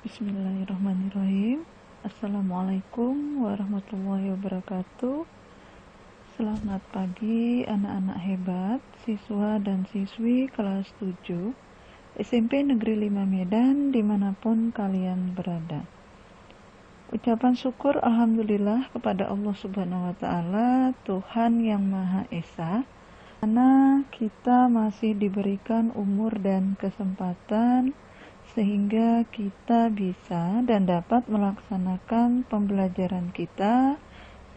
Bismillahirrahmanirrahim. Assalamualaikum warahmatullahi wabarakatuh. Selamat pagi anak-anak hebat, siswa dan siswi kelas 7 SMP Negeri 5 Medan dimanapun kalian berada. Ucapan syukur Alhamdulillah kepada Allah Subhanahu wa Ta'ala, Tuhan yang Maha Esa, karena kita masih diberikan umur dan kesempatan sehingga kita bisa dan dapat melaksanakan pembelajaran kita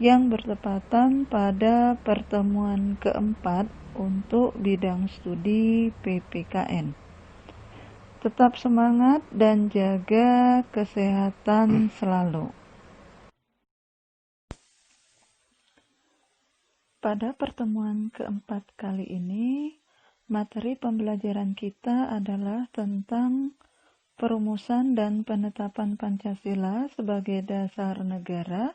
yang bertepatan pada pertemuan keempat untuk bidang studi PPKN. Tetap semangat dan jaga kesehatan selalu. Pada pertemuan keempat kali ini, materi pembelajaran kita adalah tentang perumusan dan penetapan Pancasila sebagai dasar negara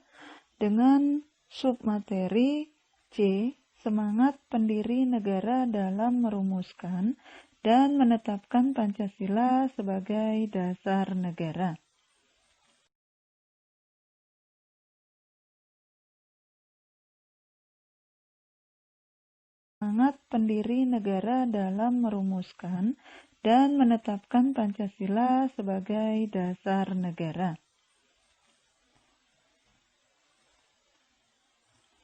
dengan submateri C, semangat pendiri negara dalam merumuskan dan menetapkan Pancasila sebagai dasar negara. Semangat pendiri negara dalam merumuskan dan menetapkan Pancasila sebagai dasar negara.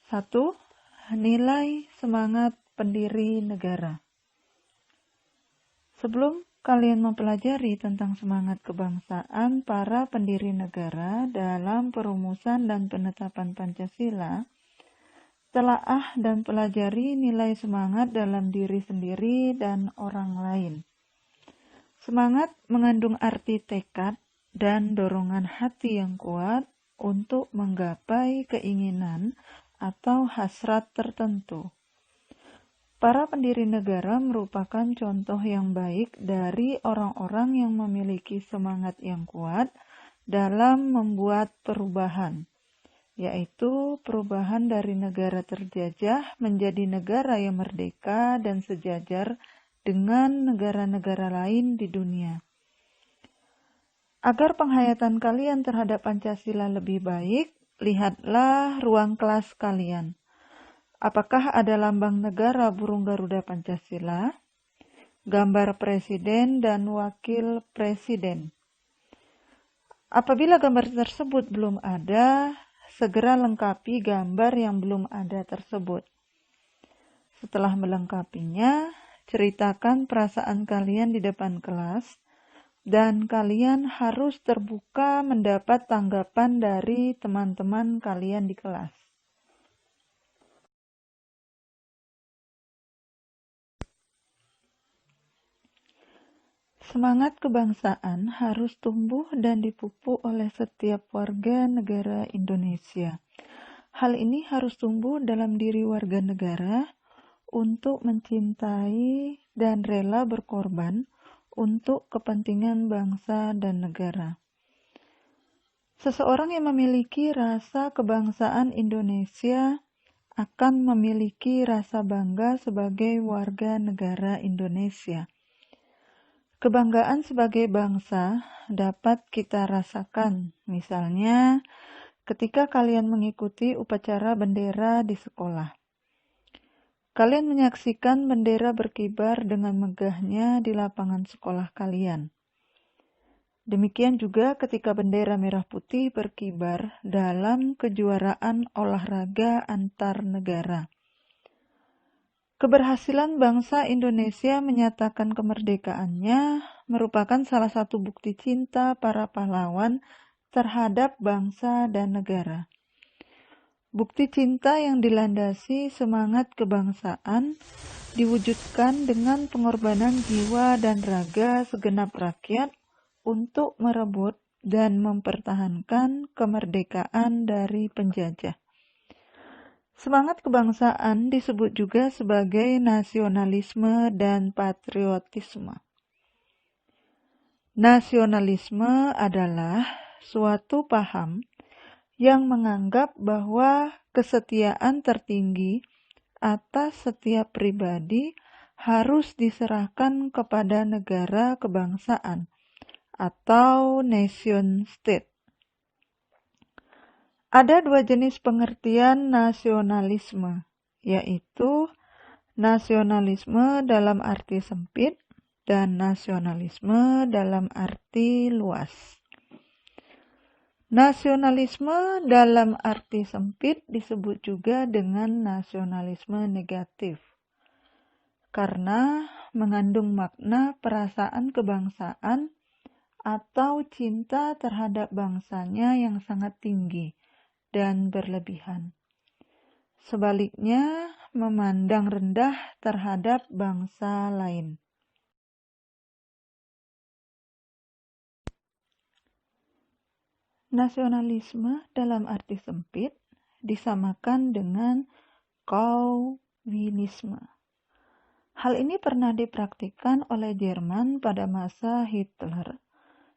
1. Nilai semangat pendiri negara. Sebelum kalian mempelajari tentang semangat kebangsaan para pendiri negara dalam perumusan dan penetapan Pancasila, telaah dan pelajari nilai semangat dalam diri sendiri dan orang lain. Semangat mengandung arti tekad dan dorongan hati yang kuat untuk menggapai keinginan atau hasrat tertentu. Para pendiri negara merupakan contoh yang baik dari orang-orang yang memiliki semangat yang kuat dalam membuat perubahan, yaitu perubahan dari negara terjajah menjadi negara yang merdeka dan sejajar dengan negara-negara lain di dunia. Agar penghayatan kalian terhadap Pancasila lebih baik, lihatlah ruang kelas kalian. Apakah ada lambang negara burung Garuda Pancasila, gambar presiden dan wakil presiden? Apabila gambar tersebut belum ada, segera lengkapi gambar yang belum ada tersebut. Setelah melengkapinya, ceritakan perasaan kalian di depan kelas, dan kalian harus terbuka mendapat tanggapan dari teman-teman kalian di kelas. Semangat kebangsaan harus tumbuh dan dipupuk oleh setiap warga negara Indonesia. Hal ini harus tumbuh dalam diri warga negara untuk mencintai dan rela berkorban untuk kepentingan bangsa dan negara. Seseorang yang memiliki rasa kebangsaan Indonesia akan memiliki rasa bangga sebagai warga negara Indonesia. Kebanggaan sebagai bangsa dapat kita rasakan, misalnya ketika kalian mengikuti upacara bendera di sekolah. Kalian menyaksikan bendera berkibar dengan megahnya di lapangan sekolah kalian. Demikian juga ketika bendera merah putih berkibar dalam kejuaraan olahraga antar negara. Keberhasilan bangsa Indonesia menyatakan kemerdekaannya merupakan salah satu bukti cinta para pahlawan terhadap bangsa dan negara. Bukti cinta yang dilandasi semangat kebangsaan diwujudkan dengan pengorbanan jiwa dan raga segenap rakyat untuk merebut dan mempertahankan kemerdekaan dari penjajah. Semangat kebangsaan disebut juga sebagai nasionalisme dan patriotisme. Nasionalisme adalah suatu paham yang menganggap bahwa kesetiaan tertinggi atas setiap pribadi harus diserahkan kepada negara kebangsaan atau nation state. Ada dua jenis pengertian nasionalisme, yaitu nasionalisme dalam arti sempit dan nasionalisme dalam arti luas. Nasionalisme dalam arti sempit disebut juga dengan nasionalisme negatif, karena mengandung makna perasaan kebangsaan atau cinta terhadap bangsanya yang sangat tinggi dan berlebihan. Sebaliknya, memandang rendah terhadap bangsa lain. Nasionalisme dalam arti sempit disamakan dengan Calvinisme. Hal ini pernah dipraktikkan oleh Jerman pada masa Hitler,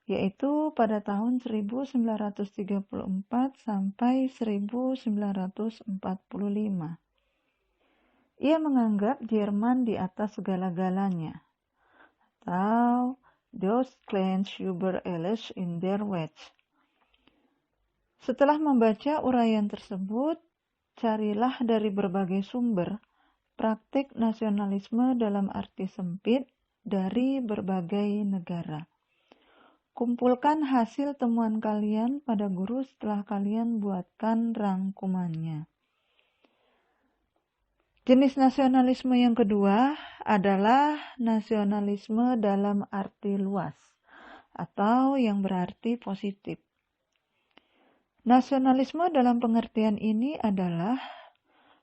yaitu pada tahun 1934 sampai 1945. Ia menganggap Jerman di atas segala-galanya, atau Deutschland über alles in der Welt. Setelah membaca uraian tersebut, carilah dari berbagai sumber praktik nasionalisme dalam arti sempit dari berbagai negara. Kumpulkan hasil temuan kalian pada guru setelah kalian buatkan rangkumannya. Jenis nasionalisme yang kedua adalah nasionalisme dalam arti luas, atau yang berarti positif. Nasionalisme dalam pengertian ini adalah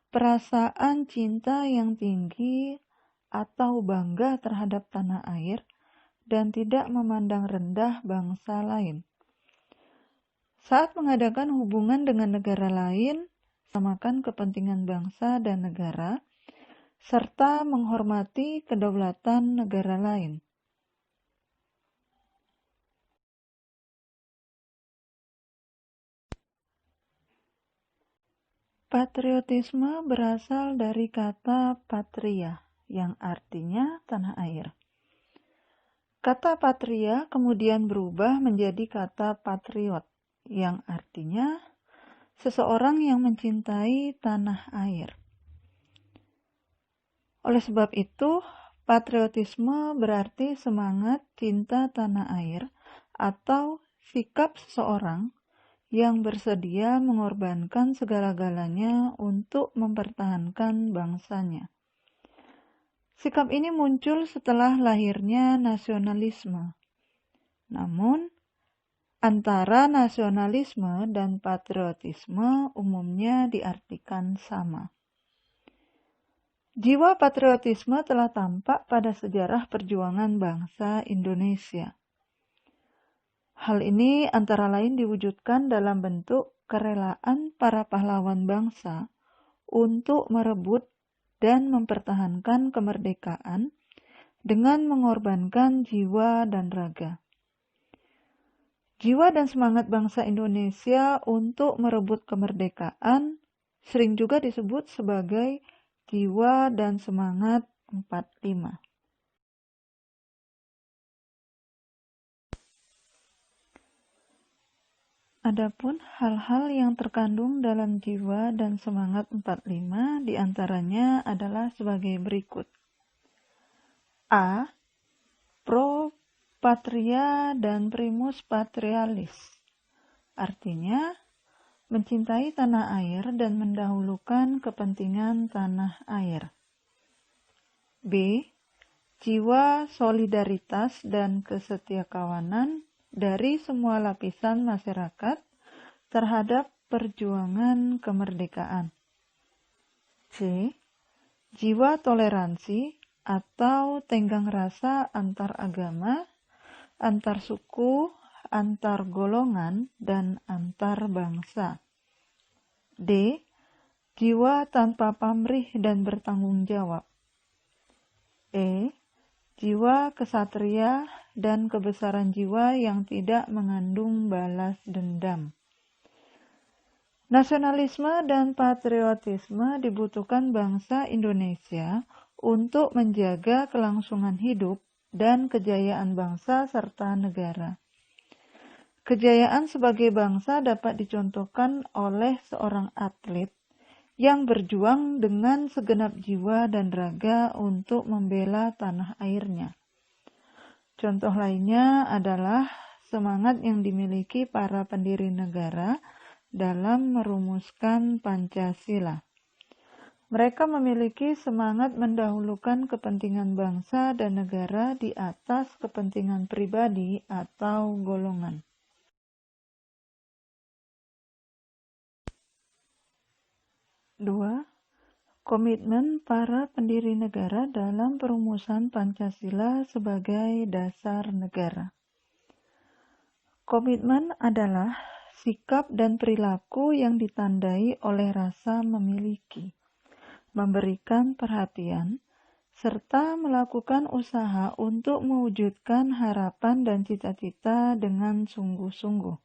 perasaan cinta yang tinggi atau bangga terhadap tanah air dan tidak memandang rendah bangsa lain. Saat mengadakan hubungan dengan negara lain, samakan kepentingan bangsa dan negara, serta menghormati kedaulatan negara lain. Patriotisme berasal dari kata patria, yang artinya tanah air. Kata patria kemudian berubah menjadi kata patriot, yang artinya seseorang yang mencintai tanah air. Oleh sebab itu, patriotisme berarti semangat cinta tanah air atau sikap seseorang yang bersedia mengorbankan segala-galanya untuk mempertahankan bangsanya. Sikap ini muncul setelah lahirnya nasionalisme. Namun, antara nasionalisme dan patriotisme umumnya diartikan sama. Jiwa patriotisme telah tampak pada sejarah perjuangan bangsa Indonesia. Hal ini antara lain diwujudkan dalam bentuk kerelaan para pahlawan bangsa untuk merebut dan mempertahankan kemerdekaan dengan mengorbankan jiwa dan raga. Jiwa dan semangat bangsa Indonesia untuk merebut kemerdekaan sering juga disebut sebagai jiwa dan semangat 45. Adapun hal-hal yang terkandung dalam jiwa dan semangat 45 diantaranya adalah sebagai berikut. A. Pro patria dan primus patrialis. Artinya, mencintai tanah air dan mendahulukan kepentingan tanah air. B. Jiwa solidaritas dan kesetiakawanan dari semua lapisan masyarakat terhadap perjuangan kemerdekaan. C. Jiwa toleransi atau tenggang rasa antar agama, antar suku, antar golongan, dan antar bangsa. D. Jiwa tanpa pamrih dan bertanggung jawab. E. Jiwa kesatria dan kebesaran jiwa yang tidak mengandung balas dendam. Nasionalisme dan patriotisme dibutuhkan bangsa Indonesia untuk menjaga kelangsungan hidup dan kejayaan bangsa serta negara. Kejayaan sebagai bangsa dapat dicontohkan oleh seorang atlet yang berjuang dengan segenap jiwa dan raga untuk membela tanah airnya. Contoh lainnya adalah semangat yang dimiliki para pendiri negara dalam merumuskan Pancasila. Mereka memiliki semangat mendahulukan kepentingan bangsa dan negara di atas kepentingan pribadi atau golongan. Dua, komitmen para pendiri negara dalam perumusan Pancasila sebagai dasar negara. Komitmen adalah sikap dan perilaku yang ditandai oleh rasa memiliki, memberikan perhatian, serta melakukan usaha untuk mewujudkan harapan dan cita-cita dengan sungguh-sungguh.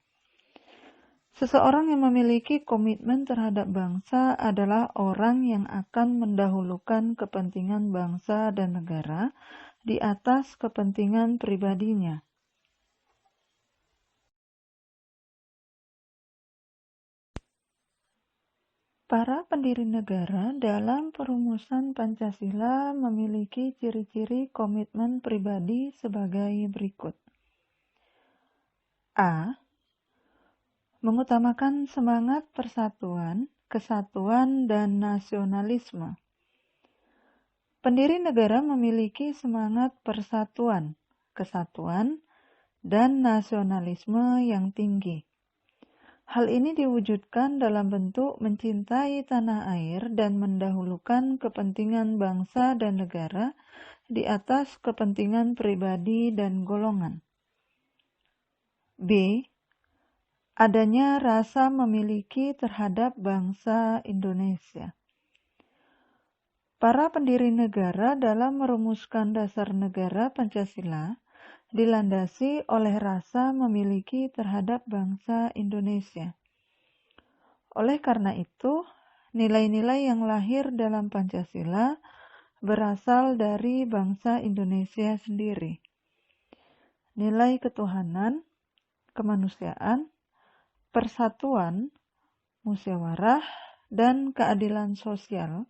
Seseorang yang memiliki komitmen terhadap bangsa adalah orang yang akan mendahulukan kepentingan bangsa dan negara di atas kepentingan pribadinya. Para pendiri negara dalam perumusan Pancasila memiliki ciri-ciri komitmen pribadi sebagai berikut. A. Mengutamakan semangat persatuan, kesatuan, dan nasionalisme. Pendiri negara memiliki semangat persatuan, kesatuan, dan nasionalisme yang tinggi. Hal ini diwujudkan dalam bentuk mencintai tanah air dan mendahulukan kepentingan bangsa dan negara di atas kepentingan pribadi dan golongan. B. Adanya rasa memiliki terhadap bangsa Indonesia. Para pendiri negara dalam merumuskan dasar negara Pancasila dilandasi oleh rasa memiliki terhadap bangsa Indonesia. Oleh karena itu, nilai-nilai yang lahir dalam Pancasila berasal dari bangsa Indonesia sendiri. Nilai ketuhanan, kemanusiaan, persatuan, musyawarah, dan keadilan sosial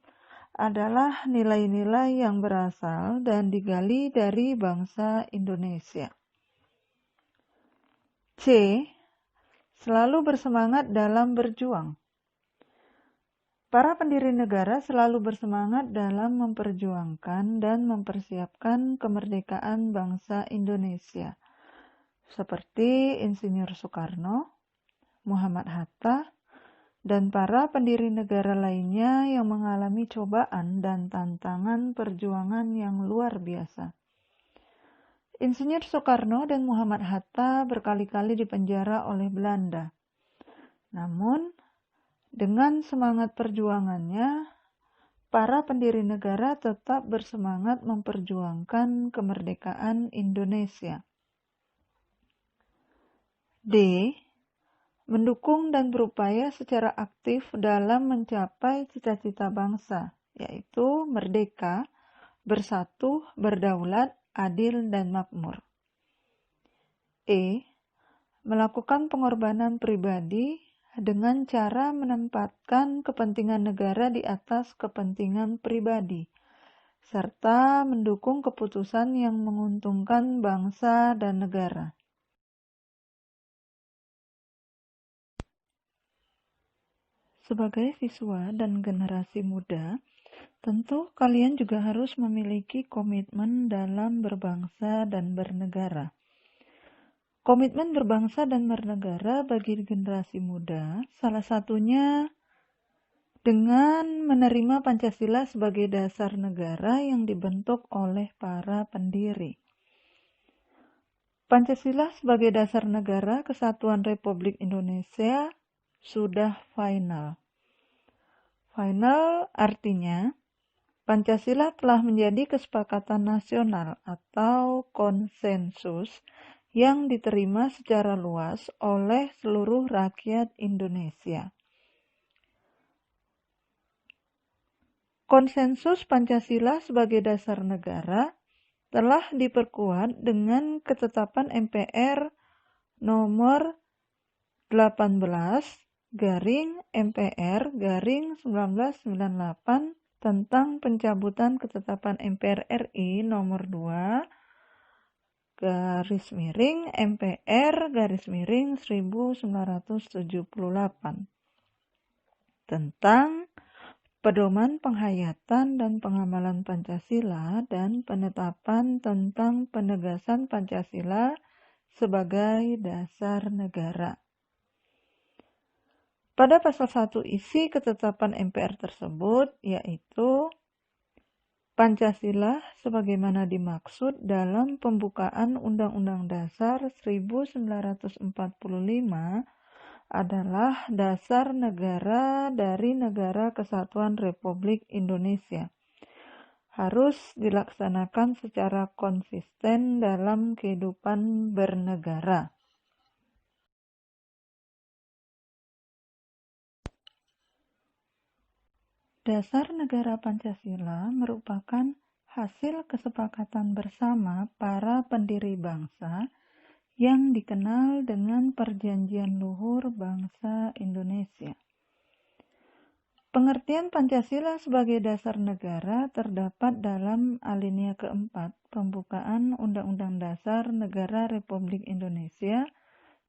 adalah nilai-nilai yang berasal dan digali dari bangsa Indonesia. C. Selalu bersemangat dalam berjuang. Para pendiri negara selalu bersemangat dalam memperjuangkan dan mempersiapkan kemerdekaan bangsa Indonesia, seperti Insinyur Soekarno, Muhammad Hatta, dan para pendiri negara lainnya yang mengalami cobaan dan tantangan perjuangan yang luar biasa. Insinyur Soekarno dan Muhammad Hatta berkali-kali dipenjara oleh Belanda. Namun, dengan semangat perjuangannya, para pendiri negara tetap bersemangat memperjuangkan kemerdekaan Indonesia. D. Mendukung dan berupaya secara aktif dalam mencapai cita-cita bangsa, yaitu merdeka, bersatu, berdaulat, adil, dan makmur. E. Melakukan pengorbanan pribadi dengan cara menempatkan kepentingan negara di atas kepentingan pribadi, serta mendukung keputusan yang menguntungkan bangsa dan negara. Sebagai siswa dan generasi muda, tentu kalian juga harus memiliki komitmen dalam berbangsa dan bernegara. Komitmen berbangsa dan bernegara bagi generasi muda, salah satunya dengan menerima Pancasila sebagai dasar negara yang dibentuk oleh para pendiri. Pancasila sebagai dasar negara Kesatuan Republik Indonesia sudah final. Final artinya Pancasila telah menjadi kesepakatan nasional atau konsensus yang diterima secara luas oleh seluruh rakyat Indonesia. Konsensus Pancasila sebagai dasar negara telah diperkuat dengan ketetapan MPR nomor 18/MPR/1998 tentang pencabutan ketetapan MPR RI nomor 2/MPR/1978 tentang pedoman penghayatan dan pengamalan Pancasila dan penetapan tentang penegasan Pancasila sebagai dasar negara. Pada pasal 1 isi ketetapan MPR tersebut yaitu Pancasila sebagaimana dimaksud dalam pembukaan Undang-Undang Dasar 1945 adalah dasar negara dari Negara Kesatuan Republik Indonesia. Harus dilaksanakan secara konsisten dalam kehidupan bernegara. Dasar Negara Pancasila merupakan hasil kesepakatan bersama para pendiri bangsa yang dikenal dengan Perjanjian Luhur Bangsa Indonesia. Pengertian Pancasila sebagai dasar negara terdapat dalam alinea keempat pembukaan Undang-Undang Dasar Negara Republik Indonesia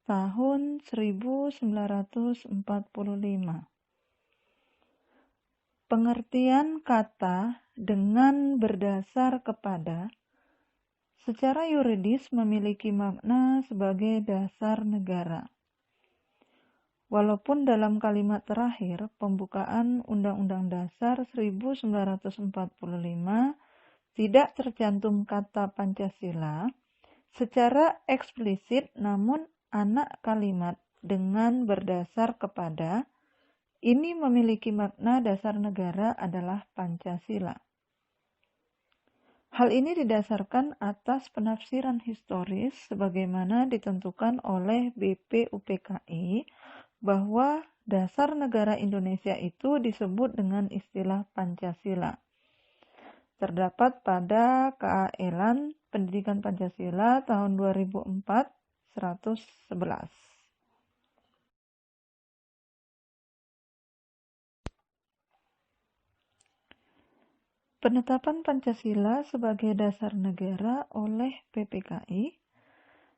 tahun 1945. Pengertian kata dengan berdasar kepada secara yuridis memiliki makna sebagai dasar negara. Walaupun dalam kalimat terakhir pembukaan Undang-Undang Dasar 1945 tidak tercantum kata Pancasila secara eksplisit, namun anak kalimat dengan berdasar kepada ini memiliki makna dasar negara adalah Pancasila. Hal ini didasarkan atas penafsiran historis sebagaimana ditentukan oleh BPUPKI bahwa dasar negara Indonesia itu disebut dengan istilah Pancasila. Terdapat pada KA Elan Pendidikan Pancasila tahun 2004 111. Penetapan Pancasila sebagai dasar negara oleh PPKI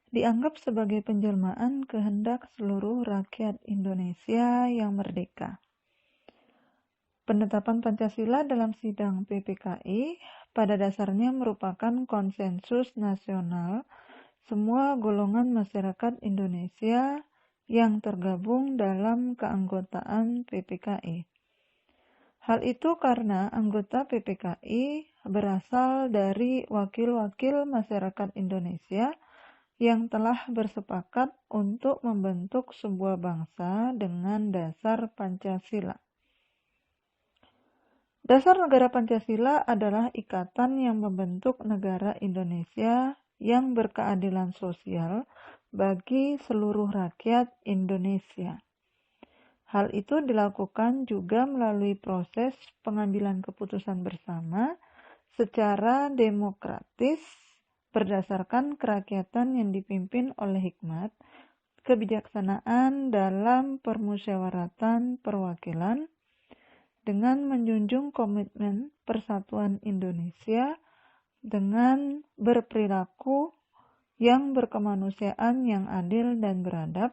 dianggap sebagai penjelmaan kehendak seluruh rakyat Indonesia yang merdeka. Penetapan Pancasila dalam sidang PPKI pada dasarnya merupakan konsensus nasional semua golongan masyarakat Indonesia yang tergabung dalam keanggotaan PPKI. Hal itu karena anggota PPKI berasal dari wakil-wakil masyarakat Indonesia yang telah bersepakat untuk membentuk sebuah bangsa dengan dasar Pancasila. Dasar negara Pancasila adalah ikatan yang membentuk negara Indonesia yang berkeadilan sosial bagi seluruh rakyat Indonesia. Hal itu dilakukan juga melalui proses pengambilan keputusan bersama secara demokratis berdasarkan kerakyatan yang dipimpin oleh hikmat, kebijaksanaan dalam permusyawaratan perwakilan dengan menjunjung komitmen persatuan Indonesia dengan berperilaku yang berkemanusiaan yang adil dan beradab,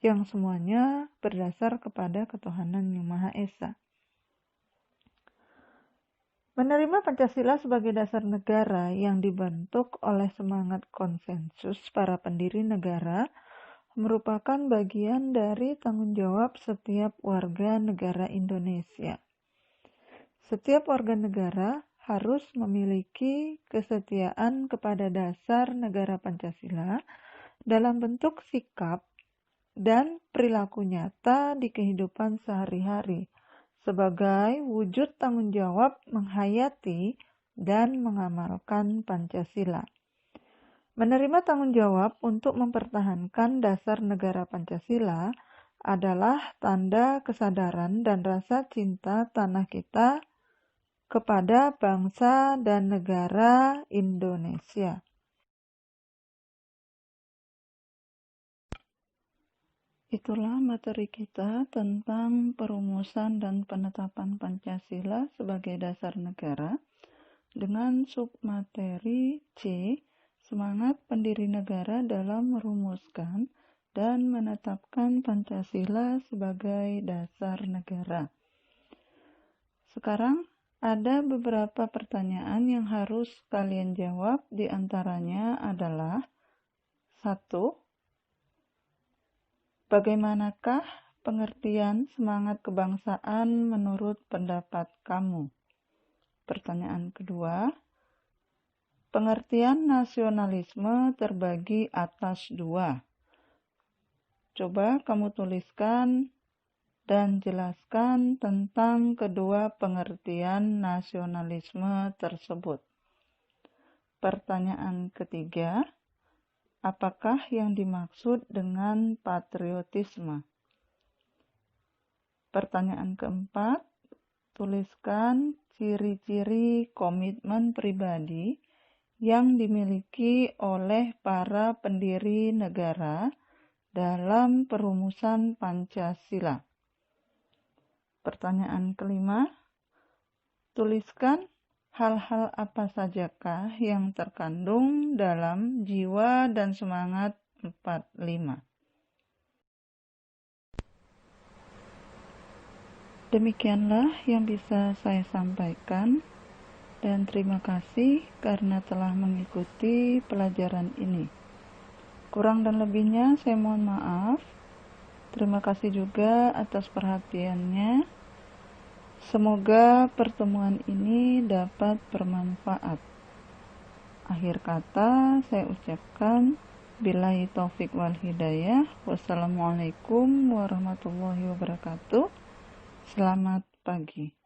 yang semuanya berdasar kepada ketuhanan yang Maha Esa. Menerima Pancasila sebagai dasar negara yang dibentuk oleh semangat konsensus para pendiri negara merupakan bagian dari tanggung jawab setiap warga negara Indonesia. Setiap warga negara harus memiliki kesetiaan kepada dasar negara Pancasila dalam bentuk sikap dan perilaku nyata di kehidupan sehari-hari sebagai wujud tanggung jawab menghayati dan mengamalkan Pancasila. Menerima tanggung jawab untuk mempertahankan dasar negara Pancasila adalah tanda kesadaran dan rasa cinta tanah kita kepada bangsa dan negara Indonesia. Itulah materi kita tentang perumusan dan penetapan Pancasila sebagai dasar negara dengan submateri C, semangat pendiri negara dalam merumuskan dan menetapkan Pancasila sebagai dasar negara. Sekarang ada beberapa pertanyaan yang harus kalian jawab, di antaranya adalah 1. Bagaimanakah pengertian semangat kebangsaan menurut pendapat kamu? Pertanyaan kedua, pengertian nasionalisme terbagi atas 2. Coba kamu tuliskan dan jelaskan tentang kedua pengertian nasionalisme tersebut. Pertanyaan ketiga, apakah yang dimaksud dengan patriotisme? Pertanyaan keempat, tuliskan ciri-ciri komitmen pribadi yang dimiliki oleh para pendiri negara dalam perumusan Pancasila. Pertanyaan kelima, tuliskan hal-hal apa sajakah yang terkandung dalam jiwa dan semangat 45. Demikianlah yang bisa saya sampaikan, dan terima kasih karena telah mengikuti pelajaran ini. Kurang dan lebihnya saya mohon maaf. Terima kasih juga atas perhatiannya. Semoga pertemuan ini dapat bermanfaat. Akhir kata saya ucapkan billahi taufik wal hidayah. Wassalamualaikum warahmatullahi wabarakatuh. Selamat pagi.